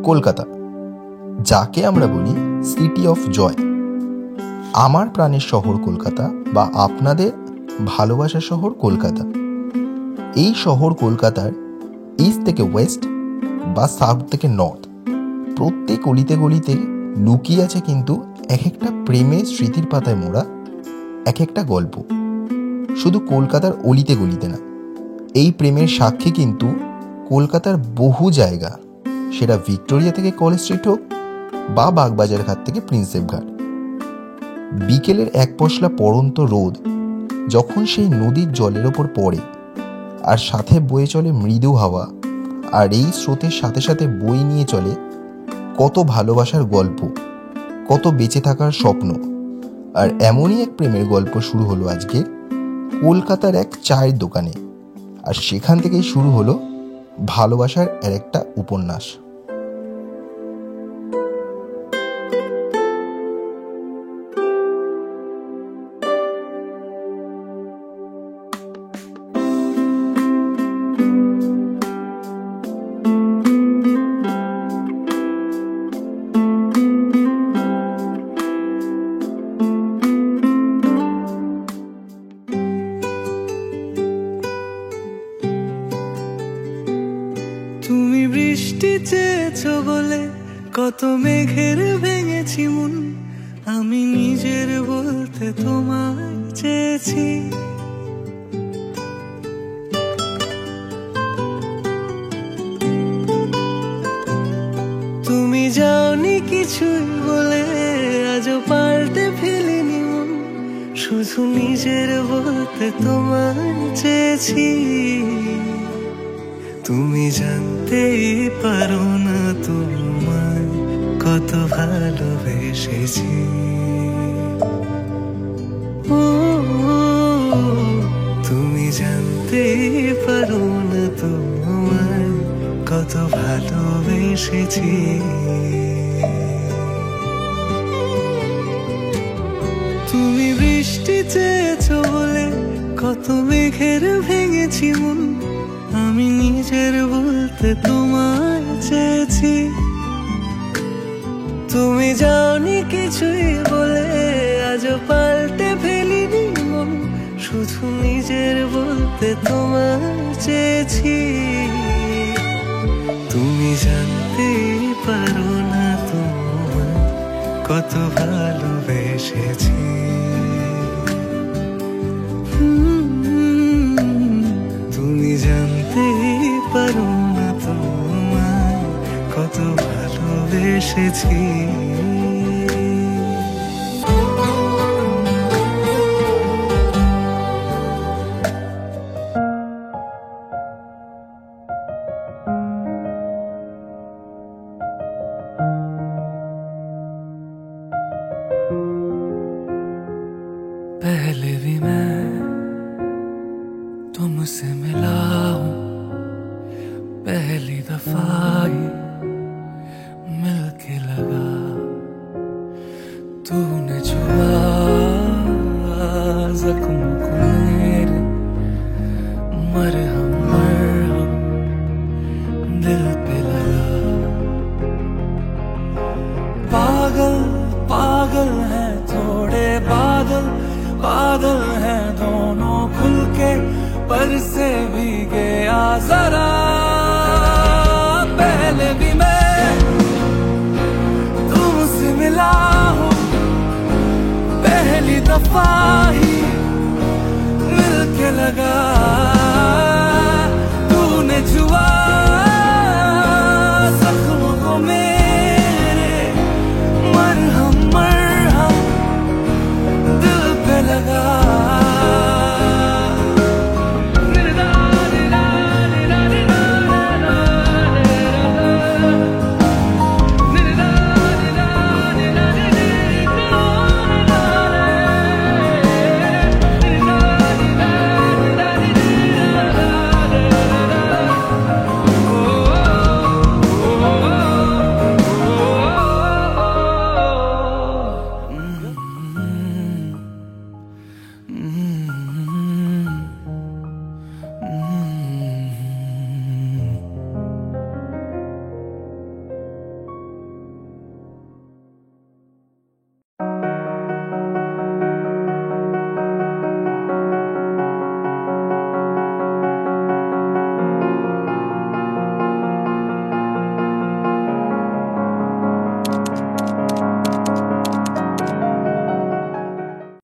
কলকাতা, যাকে আমরা বলি সিটি অফ জয়। আমার প্রাণের শহর কলকাতা বা আপনাদের ভালোবাসার শহর কলকাতা। এই শহর কলকাতার ইস্ট থেকে ওয়েস্ট বা সাউথ থেকে নর্থ প্রত্যেক অলিতে গলিতে লুকিয়ে আছে কিন্তু এক একটা প্রেমের স্মৃতির পাতায় মোড়া এক একটা গল্প। শুধু কলকাতার অলিতে গলিতে না, এই প্রেমের সাক্ষী কিন্তু কলকাতার বহু জায়গা, সেটা ভিক্টোরিয়া থেকে কলেজ স্ট্রিট হোক বা বাগবাজার ঘাট থেকে প্রিন্সেপ ঘাট। বিকেলের এক পশলা পড়ন্ত রোদ যখন সেই নদীর জলের ওপর পড়ে আর সাথে বয়ে চলে মৃদু হাওয়া, আর এই স্রোতের সাথে সাথে বই নিয়ে চলে কত ভালোবাসার গল্প, কত বেঁচে থাকার স্বপ্ন। আর এমনই এক প্রেমের গল্প শুরু হলো আজকে কলকাতার এক চায়ের দোকানে, আর সেখান থেকেই শুরু হলো ভালোবাসার আর একটা উপন্যাস। তুমি বৃষ্টি চেয়েছো বলে কত মেঘের ভেঙেছি মন, আমি নিজের বলতে তোমায় চেয়েছি। তুমি যাওনি কিছুই বলে আজও পাল্টে ফেলিনি মন, শুধু নিজের বলতে তোমায় চেয়েছি। তুমি জানতেই পারো না তোমায় কত ভালোবেসেছি। তুমি জানতেই পারো না তোমায় কত ভালোবেসেছি। তুমি বৃষ্টি চেয়েছো বলে কত মেঘের ভেঙেছি মন, আমি নিজের বলতে তোমায় চেয়েছি। তুমি যাওনি কিছুই বলে আজও পাল্টে ফেলিনি মন, শুধু নিজের বলতে তোমায় চেয়েছি। তুমি জানতেই পারো না তোমায় কত ভালোবেসেছি। তুমি জানতেই পারো না তোমায় কত ভালোবেসেছি। पहले भी मैं तुमसे मिला हूँ, पहली दफा ही मिलके लगा, तूने छुआ जख्म को मेरे, मरहम मरहम दिल पे लगा। पागल पागल है थोड़े बादल, बादल हैं दोनों खुल के पर से भी गया जरा। पहले भी मैं तुमसे मिला हूँ, पहली दफा ही मिलके लगा, तूने छुआ